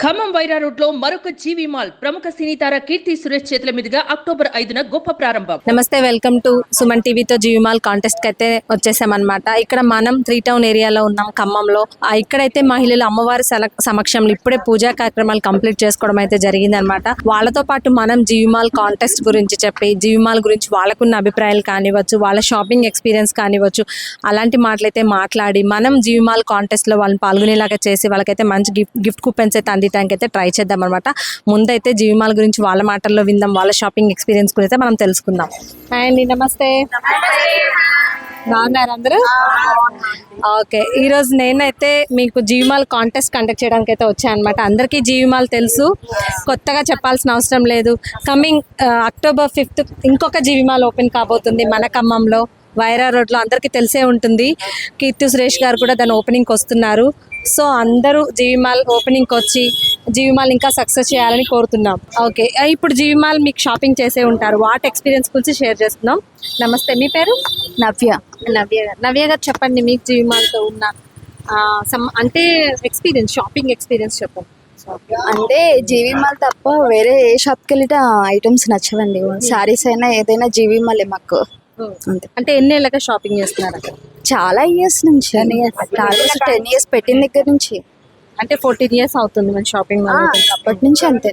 Khammam Wyra road లో మరొక జీవి mall ప్రముఖ సినీ తార కీర్తి సురేష్ చేతుల మీదుగా అక్టోబర్ 5న గొప్ప ప్రారంభం. నమస్తే, వెల్కమ్ టు సుమన్ టీవీతో జీవి మాల్ కాంటెస్ట్ కి అయితే వచ్చేసామన్నమాట. ఇక్కడ మనం 3 టౌన్ ఏరియాలో ఉన్నాం, ఖమ్మంలో. ఇక్కడైతే మహిళలు అమ్మవారి సమక్షంలో ఇప్పుడే పూజా కార్యక్రమాలు కంప్లీట్ చేసుకోవడం అయితే జరిగింది అనమాట. వాళ్ళతో పాటు మనం జీవి మాల్ కాంటెస్ట్ గురించి చెప్పి, జీవి మాల్ గురించి వాళ్ళకున్న అభిప్రాయాలు కానివ్వచ్చు, వాళ్ళ షాపింగ్ ఎక్స్పీరియన్స్ కానివ్వచ్చు, అలాంటి మాటలైతే మాట్లాడి మనం జీవి మాల్ కాంటెస్ట్ లో వాళ్ళని పాల్గొనేలాగా చేసి వాళ్ళకైతే మంచి గిఫ్ట్ కూపెన్స్ అయితే అందించడానికి అయితే ట్రై చేద్దాం అనమాట. ముందైతే జీవి మాల్ గురించి వాళ్ళ మాటల్లో విందాం, వాళ్ళ షాపింగ్ ఎక్స్పీరియన్స్ గురించి మనం తెలుసుకుందాం. హాయ్ అండి, నమస్తే. బాగున్నారు అందరూ? ఓకే, ఈరోజు నేనైతే మీకు జీవి మాల్ కాంటెస్ట్ కండక్ట్ చేయడానికి అయితే వచ్చాను అనమాట. అందరికీ జీవి మాల్ తెలుసు, కొత్తగా చెప్పాల్సిన అవసరం లేదు. కమింగ్ అక్టోబర్ 5th ఇంకొక జీవి మాల్ ఓపెన్ కాబోతుంది మన ఖమ్మంలో వైరా రోడ్లో. అందరికీ తెలిసే ఉంటుంది. కీర్తి సురేష్ గారు కూడా దాని ఓపెనింగ్కి వస్తున్నారు. సో అందరూ జీవి మాల్ ఓపెనింగ్కి వచ్చి జీవి మాల్ ఇంకా సక్సెస్ చేయాలని కోరుతున్నాం. ఓకే, ఇప్పుడు జీవి మాల్ మీకు షాపింగ్ చేసే ఉంటారు, వాటి ఎక్స్పీరియన్స్ గురించి షేర్ చేస్తున్నాం. నమస్తే, మీ పేరు? నవ్య గారు చెప్పండి, మీకు జీవి మాల్తో ఉన్న అంటే షాపింగ్ ఎక్స్పీరియన్స్ చెప్పండి. అంటే జీవి మాల్ తప్ప వేరే ఏ షాప్కి వెళ్తే ఐటమ్స్ నచ్చవండి. శారీస్ అయినా ఏదైనా జీవి మాలే మాకు. అంతే. అంటే ఎన్ని ఏళ్ళగా షాపింగ్ చేస్తున్నారు? చాలా ఇయర్స్ నుంచి, 10 years పెట్టిన దగ్గర నుంచి. అంటే 14 years అవుతుంది మన షాపింగ్ మాల్. అప్పటి నుంచి అంతే.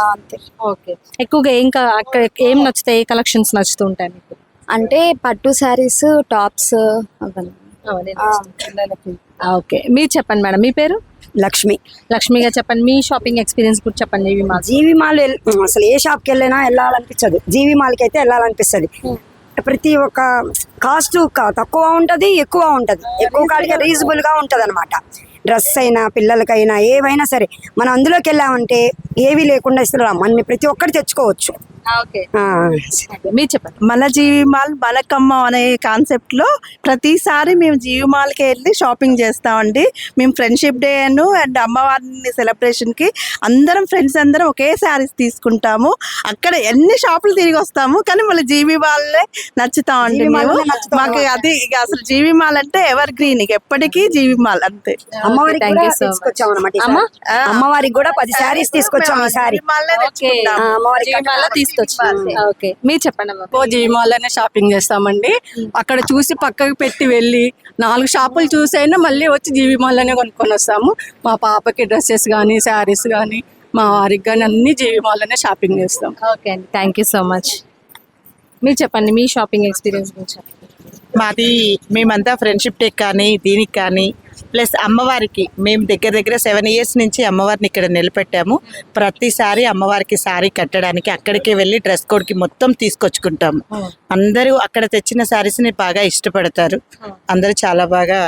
అంతే. ఓకే, ఎక్కువగా అక్కడ ఏం నచ్చుతాయి, ఏ కలెక్షన్స్ నచ్చుతూ ఉంటాయి మీకు? అంటే పట్టు శారీస్, టాప్స్ అవన్నీ. ఓకే, మీరు చెప్పండి మేడం, మీ పేరు? లక్ష్మి గారు చెప్పండి, మీ షాపింగ్ ఎక్స్పీరియన్స్ కూడా చెప్పండి. జీవి మాల్ అసలు ఏ షాప్కి వెళ్ళినా వెళ్ళాలనిపించదు, జీవి మాల్కి అయితే వెళ్ళాలనిపిస్తుంది. ప్రతి ఒక్క కాస్ట్ తక్కువ ఉంటుంది, ఎక్కువ ఉంటుంది. ఎక్కువ కాడికి రీజనబుల్గా ఉంటుంది అనమాట. డ్రెస్ అయినా పిల్లలకైనా ఏవైనా సరే మనం అందులోకి వెళ్ళామంటే ఏవి లేకుండా ఇస్తున్నారు. మన ప్రతి ఒక్కటి తెచ్చుకోవచ్చు. మీరు చెప్పండి. మన జీవి మాల్ మన ఖమ్మం అనే కాన్సెప్ట్ లో ప్రతిసారి మేము జీవి మాల్కి వెళ్ళి షాపింగ్ చేస్తామండి. మేము ఫ్రెండ్షిప్ డే అండ్ అమ్మవారిని సెలబ్రేషన్ కి అందరం ఫ్రెండ్స్ అందరం ఒకే శారీస్ తీసుకుంటాము. అక్కడ ఎన్ని షాపులు తిరిగి వస్తాము, కానీ మళ్ళీ జీవి మాల్లే నచ్చుతామండి మేము. మాకు అది అసలు జీవి మాల్ అంటే ఎవర్ గ్రీన్, ఎప్పటికీ జీవి మాల్ అంతే. అమ్మవారికి కూడా 10 శారీస్ తీసుకొచ్చాము. ఈసారి ఓకే, మీరు చెప్పండి. జీవి మాల్ అనే షాపింగ్ చేస్తామండి. అక్కడ చూసి పక్కకు పెట్టి వెళ్ళి 4 షాపులు చూసైనా మళ్ళీ వచ్చి జీవి మాల్ అనే కొనుక్కొని వస్తాము. మా పాపకి డ్రెస్సెస్ కానీ, శారీస్ కానీ, మా వారికి కానీ అన్ని జీవి మాల్ అనే షాపింగ్ చేస్తాం. ఓకే అండి, థ్యాంక్ యూ సో మచ్. మీరు చెప్పండి, మీ షాపింగ్ ఎక్స్పీరియన్స్ గురించి. మాది మేమంతా ఫ్రెండ్షిప్ డే కానీ దీనికి కానీ ప్లస్ అమ్మవారికి మేము దగ్గర 7 years నుంచి అమ్మవారిని ఇక్కడ నిలబెట్టాము. ప్రతిసారి అమ్మవారికి సారీ కట్టడానికి అక్కడికే వెళ్ళి డ్రెస్ కోడ్కి మొత్తం తీసుకొచ్చుకుంటాము. అందరూ అక్కడ తెచ్చిన శారీస్ని బాగా ఇష్టపడతారు. అందరూ చాలా బాగా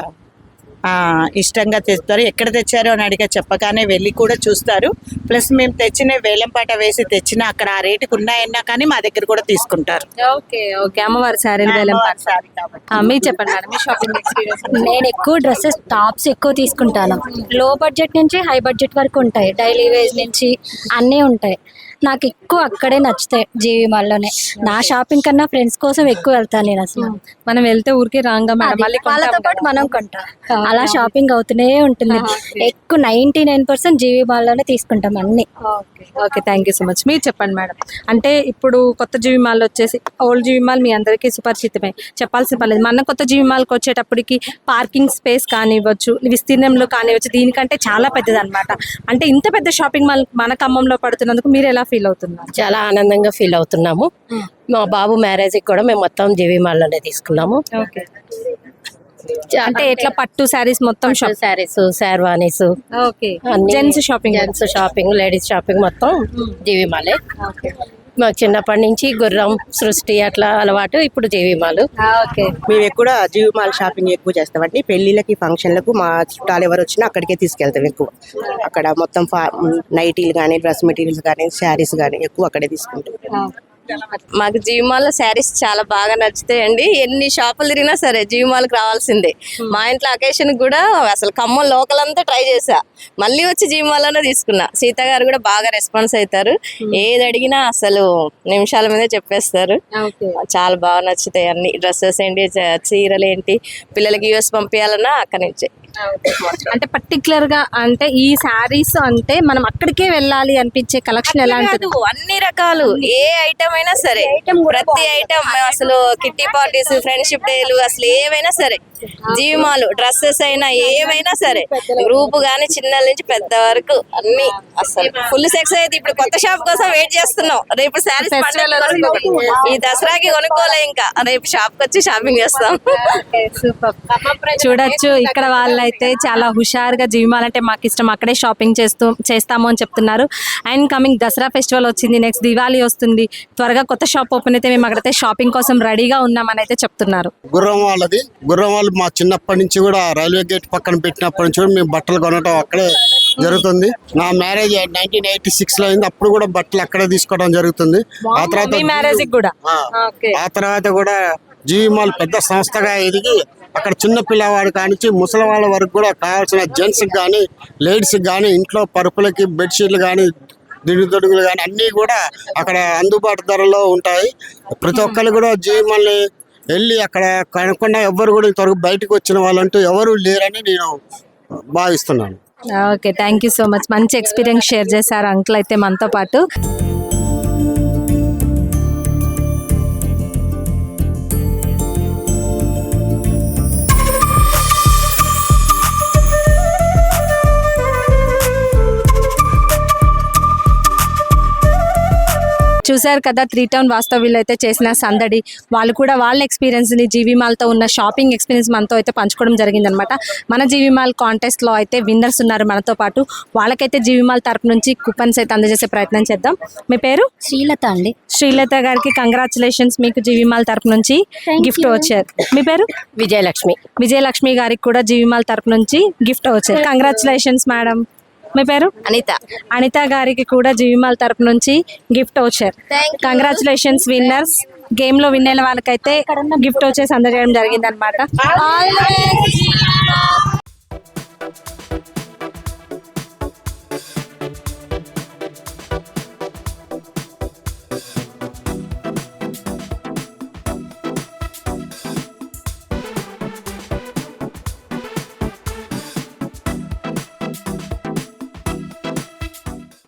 ఇష్టంగా తెస్తారు. ఎక్కడ తెచ్చారో అని అడిగా చెప్పగానే వెళ్ళి కూడా చూస్తారు. ప్లస్ మేము తెచ్చిన వేలంపాట వేసి తెచ్చిన అక్కడ ఆ రేటుకు ఉన్నాయన్నా కానీ మా దగ్గర కూడా తీసుకుంటారు. ఓకే ఓకే, అమ్మవారి శారీ వేలంపాట శారీ కాబట్టి. మీరు చెప్పండి మేడం, మీ షాపింగ్ ఎక్స్పీరియన్స్. నేను ఎక్కువ డ్రెస్సెస్, టాప్స్ ఎక్కువ తీసుకుంటాను. లో బడ్జెట్ నుంచి హై బడ్జెట్ వరకు ఉంటాయి, డైలీ వేజ్ నుంచి అన్నీ ఉంటాయి. నాకు ఎక్కువ అక్కడే నచ్చుతాయి, జీవి మాల్లోనే. నా షాపింగ్ కన్నా ఫ్రెండ్స్ కోసం ఎక్కువ వెళ్తాను నేను. అసలు మనం వెళ్తే ఊరికే రాంగా వాళ్ళతో పాటు మనం కొంటాం, అలా షాపింగ్ అవుతూనే ఉంటుంది. ఎక్కువ 99% జీవి మాల్లోనే తీసుకుంటాం అన్ని. Okay, thank you so much. మీరు చెప్పండి మేడం. అంటే ఇప్పుడు కొత్త జీవి మాల్ వచ్చేసి, ఓల్డ్ జీవి మాల్ మీ అందరికీ సుపరిచితమే, చెప్పాల్సిన పర్లేదు. మన కొత్త జీవి మాల్కి వచ్చేటప్పటికి పార్కింగ్ స్పేస్ కానివ్వచ్చు, విస్తీర్ణంలో కానివ్వచ్చు, దీనికంటే చాలా పెద్దది అనమాట. అంటే ఇంత పెద్ద షాపింగ్ మాల్ మన ఖమ్మంలో పడుతున్నందుకు మీరు ఎలా ఫీల్ అవుతున్నారు? చాలా ఆనందంగా ఫీల్ అవుతున్నాము. మా బాబు మ్యారేజ్కి కూడా మేము మొత్తం జీవి మాల్లోనే తీసుకున్నాము. అంటే ఎట్లా పట్టు శారీస్ మొత్తం, saris, sherwanis, gents shopping, ladies shopping మొత్తం జీవి మాలే. మాకు చిన్నప్పటి నుంచి గుర్రం, సృష్టి అట్లా అలవాటు, ఇప్పుడు జీవి మాల్. మేము ఎక్కువ జీవి మాల్ షాపింగ్ ఎక్కువ చేస్తామండి. పెళ్లిళ్ళకి, ఫంక్షన్లకు మా చుట్టాలు ఎవరు వచ్చినా అక్కడికే తీసుకెళ్తాం ఎక్కువ. అక్కడ మొత్తం నైటీలు కానీ, డ్రెస్ మెటీరియల్స్ కానీ, శారీస్ కానీ ఎక్కువ అక్కడే తీసుకుంటాం. మాకు జీవి మాల్ శారీస్ చాలా బాగా నచ్చుతాయండి. ఎన్ని షాపులు తిరిగినా సరే జీవి మాల్కి రావాల్సిందే. మా ఇంట్లో అకేషన్ కూడా అసలు ఖమ్మం లోకల్ అంతా ట్రై చేసా, మళ్ళీ వచ్చి జీవి మాల్లోనే తీసుకున్నా. సీత గారు కూడా బాగా రెస్పాన్స్ అవుతారు, ఏది అడిగినా అసలు నిమిషాల మీదే చెప్పేస్తారు. చాలా బాగా నచ్చుతాయి అన్ని. డ్రెస్సెస్ ఏంటి, చీరలు ఏంటి, పిల్లలకి యూఎస్ పంపించాలన్నా అక్కడి నుంచే. అంటే పర్టికులర్ గా అంటే ఈ శారీస్ అంటే మనం అక్కడికే వెళ్ళాలి అనిపించే కలెక్షన్ ఎలా ఉంటుంది? కాదు, అన్ని రకాలు ఏ ఐటమ్ అయినా సరే, ప్రతి ఐటమ్ అసలు కిట్టి పార్టీస్, ఫ్రెండ్షిప్ డేలు, అసలు ఏవైనా సరే, జీవిమాలు డ్రెస్సెస్ అయినా ఏవైనా సరే, గ్రూప్ గానీ చిన్నల నుంచి పెద్ద వరకు అన్ని అసలు ఫుల్ సెక్స్ అయితే. ఇప్పుడు కొత్త షాప్ కోసం వెయిట్ చేస్తున్నాం. రేపు శారీస్ ఈ దసరాకి కొనుక్కోలే, ఇంకా రేపు షాప్ కి వచ్చి షాపింగ్ చేస్తాం. సూపర్. చూడొచ్చు ఇక్కడ వాళ్ళైతే చాలా హుషారుగా జీవిమాల్ అంటే మాకు ఇష్టం, అక్కడే షాపింగ్ చేస్తాము అని చెప్తున్నారు. అండ్ కమింగ్ దసరా ఫెస్టివల్ వచ్చింది, నెక్స్ట్ దివాళీ వస్తుంది, త్వరగా కొత్త షాప్ ఓపెన్ అయితే మేము అక్కడైతే షాపింగ్ కోసం రెడీగా ఉన్నామని అయితే చెప్తున్నారు. గుర్రం వాళ్ళు మా చిన్నప్పటి నుంచి కూడా రైల్వే గేట్ పక్కన పెట్టినప్పటి నుంచి కూడా మేము బట్టలు కొనడం అక్కడే జరుగుతుంది. నా మ్యారేజ్ 1986 లో అయింది, అప్పుడు కూడా బట్టలు అక్కడే తీసుకోవడం జరుగుతుంది. ఆ తర్వాత కూడా జీవిమాల్ పెద్ద సంస్థగా ఎదిగి అక్కడ చిన్న పిల్లవాడు కానించి ముసలి వాళ్ళ వరకు కూడా కావాల్సిన జెంట్స్కి కానీ లేడీస్కి కానీ ఇంట్లో పరుపులకి బెడ్షీట్లు కానీ దిండుదొడుగులు కానీ అన్నీ కూడా అక్కడ అందుబాటు ధరలో ఉంటాయి. ప్రతి ఒక్కరు కూడా జీవిమాల్ని వెళ్ళి అక్కడ కనకుండా ఎవ్వరు కూడా ఇంతవరకు బయటకు వచ్చిన వాళ్ళంటూ ఎవరు లేరని నేను భావిస్తున్నాను. Okay, thank you so much. మంచి ఎక్స్పీరియన్స్ షేర్ చేశారు అంకుల్ అయితే మనతో పాటు. చూశారు కదా 3 Town వాస్తవ్యులు అయితే చేసిన సందడి. వాళ్ళు కూడా వాళ్ళ ఎక్స్పీరియన్స్ని జీవిమాల్తో ఉన్న షాపింగ్ ఎక్స్పీరియన్స్ మనతో అయితే పంచుకోవడం జరిగిందనమాట. మన జీవిమాల్ కాంటెస్ట్లో అయితే విన్నర్స్ ఉన్నారు మనతో పాటు. వాళ్ళకైతే జీవిమాల్ తరపు నుంచి కూపన్స్ అయితే అందజేసే ప్రయత్నం చేద్దాం. మీ పేరు? శ్రీలత అండి. శ్రీలత గారికి కంగ్రాచులేషన్స్, మీకు జీవిమాల్ తరపు నుంచి గిఫ్ట్ వచ్చారు. మీ పేరు? విజయలక్ష్మి. విజయలక్ష్మి గారికి కూడా జీవిమాల్ తరపు నుంచి గిఫ్ట్ వచ్చారు. Congratulations madam. మీ పేరు? అనిత. అనిత గారికి కూడా జీవిమాల్ తరపు నుంచి గిఫ్ట్ వచ్చారు. Congratulations winners. గేమ్ లో విన్ అయిన వాళ్ళకైతే గిఫ్ట్ వచ్చేసి అందజేయడం జరిగింది అనమాట.